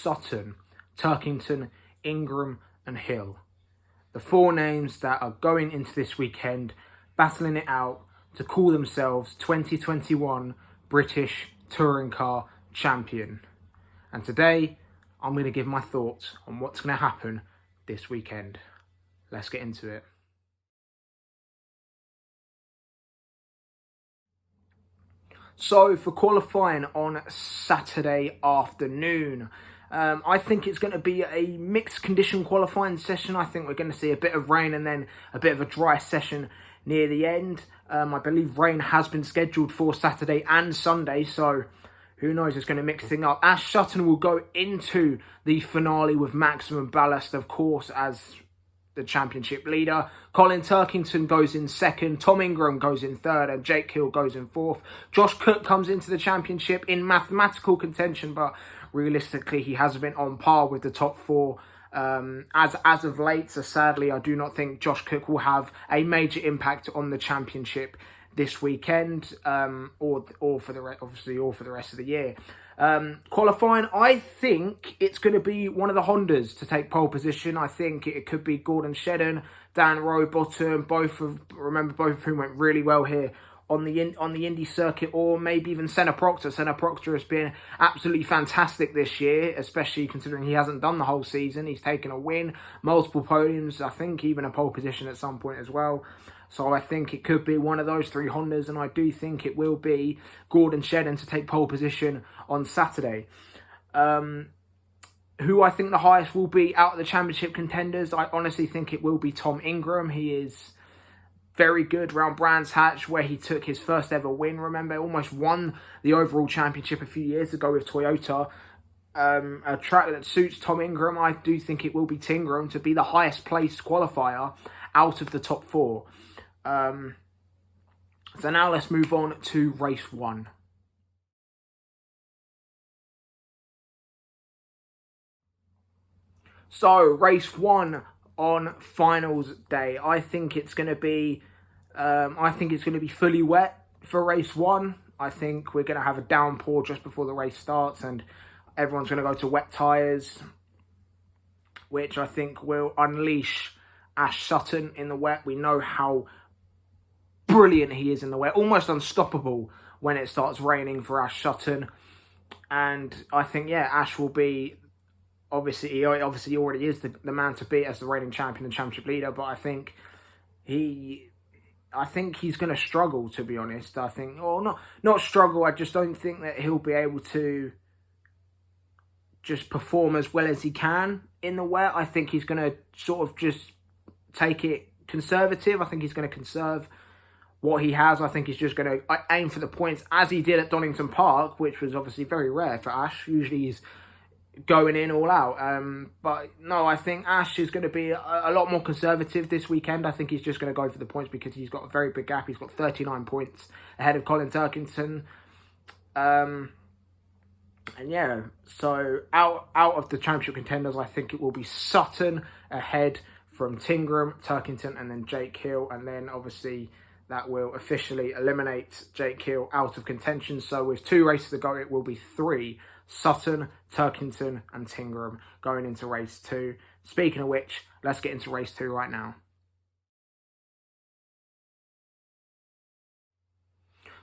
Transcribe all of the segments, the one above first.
Sutton, Turkington, Ingram and Hill. The 4 names that are going into this weekend, battling it out to call themselves 2021 British Touring Car Champion. And today, I'm going to give my thoughts on what's going to happen this weekend. Let's get into it. So for qualifying on Saturday afternoon, I think it's going to be a mixed condition qualifying session. I think we're going to see a bit of rain and then a bit of a dry session near the end. I believe rain has been scheduled for Saturday and Sunday, so who knows, it's going to mix things up. Ash Sutton will go into the finale with maximum ballast, of course, as the championship leader. Colin Turkington goes in second, Tom Ingram goes in third, and Jake Hill goes in fourth. Josh Cook comes into the championship in mathematical contention, but realistically he hasn't been on par with the top 4 as of late. So sadly, I do not think Josh Cook will have a major impact on the championship this weekend, or for the rest of the year. Qualifying, I think it's going to be one of the Hondas to take pole position. I think it could be Gordon Shedden, Dan Rowbottom, both of whom went really well here on the Indy circuit, or maybe even Senna Proctor. Senna Proctor has been absolutely fantastic this year, especially considering he hasn't done the whole season. He's taken a win, multiple podiums, I think even a pole position at some point as well. So I think it could be one of those 3 Hondas, and I do think it will be Gordon Shedden to take pole position on Saturday. Who I think the highest will be out of the championship contenders, I honestly think it will be Tom Ingram. He is very good around Brands Hatch, where he took his first ever win. Remember, almost won the overall championship a few years ago with Toyota. A track that suits Tom Ingram. I do think it will be Tingram to be the highest placed qualifier out of the top 4. So now let's move on to race 1. So race 1 on finals day, I think it's going to be fully wet for race 1. I think we're going to have a downpour just before the race starts, and everyone's going to go to wet tyres, which I think will unleash Ash Sutton in the wet. We know how brilliant he is in the wet, almost unstoppable when it starts raining for Ash Sutton. And I think, Ash will be, obviously he already is the man to beat as the reigning champion and championship leader, but I think he's going to struggle, to be honest. I think, not struggle, I just don't think that he'll be able to just perform as well as he can in the wet. I think he's going to sort of just take it conservative. I think he's going to conserve what he has. I think he's just going to aim for the points as he did at Donington Park, which was obviously very rare for Ash. Usually he's going in all out. But no, I think Ash is going to be a lot more conservative this weekend. I think he's just going to go for the points because he's got a very big gap. He's got 39 points ahead of Colin Turkington. So out of the championship contenders, I think it will be Sutton ahead from Tingram, Turkington, and then Jake Hill. And then obviously that will officially eliminate Jake Hill out of contention. So with 2 races to go, it will be 3. Sutton, Turkington, and Tingram going into race 2. Speaking of which, let's get into race 2 right now.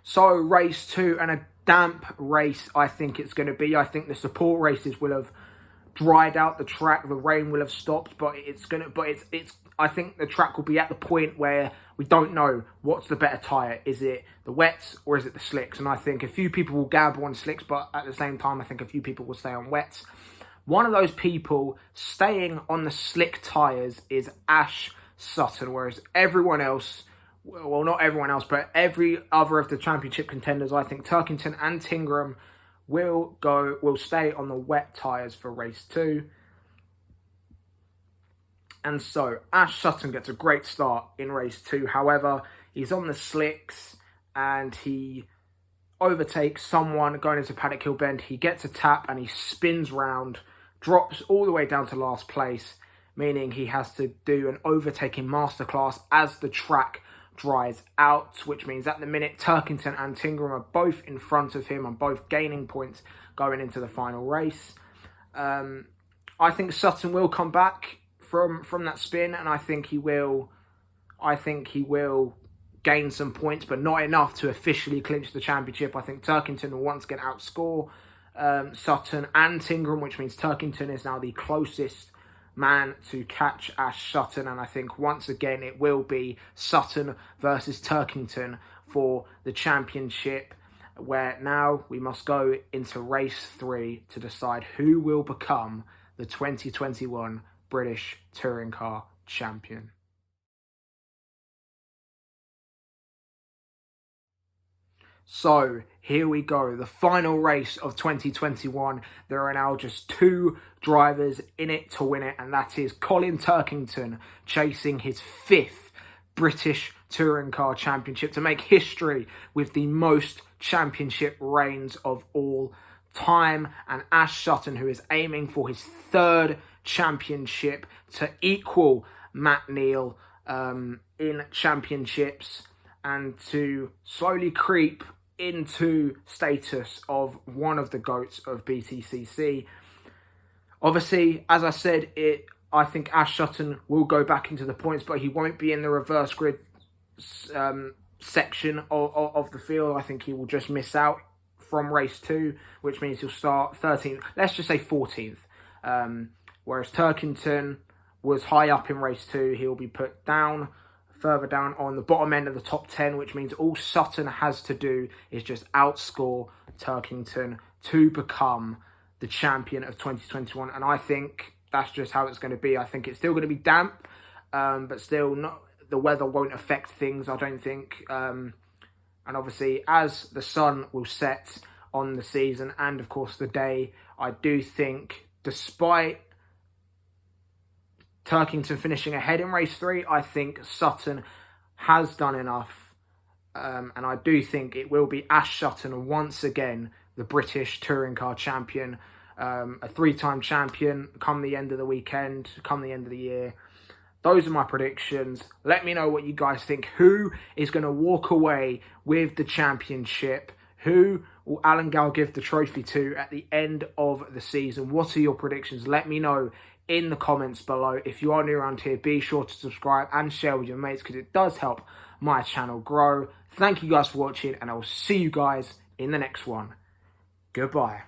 So race 2, and a damp race I think it's going to be. I think the support races will have dried out the track, the rain will have stopped, but I think the track will be at the point where we don't know what's the better tyre. Is it the wets or is it the slicks? And I think a few people will gamble on slicks, but at the same time, I think a few people will stay on wets. One of those people staying on the slick tyres is Ash Sutton, whereas everyone else, well, not everyone else, but every other of the championship contenders, I think Turkington and Tingram will stay on the wet tyres for race 2. And so Ash Sutton gets a great start in race 2. However, he's on the slicks and he overtakes someone going into Paddock Hill Bend. He gets a tap and he spins round, drops all the way down to last place, meaning he has to do an overtaking masterclass as the track dries out, which means at the minute Turkington and Tingram are both in front of him and both gaining points going into the final race. I think Sutton will come back from that spin, and I think he will gain some points, but not enough to officially clinch the championship. I think Turkington will once again outscore Sutton and Ingram, which means Turkington is now the closest man to catch Ash Sutton, and I think once again it will be Sutton versus Turkington for the championship, where now we must go into race 3 to decide who will become the 2021 British Touring Car Champion. So here we go, the final race of 2021. There are now just 2 drivers in it to win it, and that is Colin Turkington chasing his 5th British Touring Car Championship to make history with the most championship reigns of all time, and Ash Sutton, who is aiming for his 3rd championship to equal Matt Neal in championships and to slowly creep into status of one of the GOATs of BTCC. Obviously, as I said, I think Ash Sutton will go back into the points, but he won't be in the reverse grid section of the field. I think he will just miss out from race 2, which means he'll start 13th, let's just say 14th. Whereas Turkington was high up in race 2, he'll be put down, further down on the bottom end of the top 10, which means all Sutton has to do is just outscore Turkington to become the champion of 2021. And I think that's just how it's going to be. I think it's still going to be damp, but still not. The weather won't affect things, I don't think. And obviously, as the sun will set on the season and, of course, the day, I do think, despite Turkington finishing ahead in race 3, I think Sutton has done enough. And I do think it will be Ash Sutton once again, the British Touring Car Champion, a 3-time champion come the end of the weekend, come the end of the year. Those are my predictions. Let me know what you guys think. Who is going to walk away with the championship? Who will Alan Gall give the trophy to at the end of the season? What are your predictions? Let me know in the comments below. If you are new around here, be sure to subscribe and share with your mates because it does help my channel grow. Thank you guys for watching, and I will see you guys in the next one. Goodbye.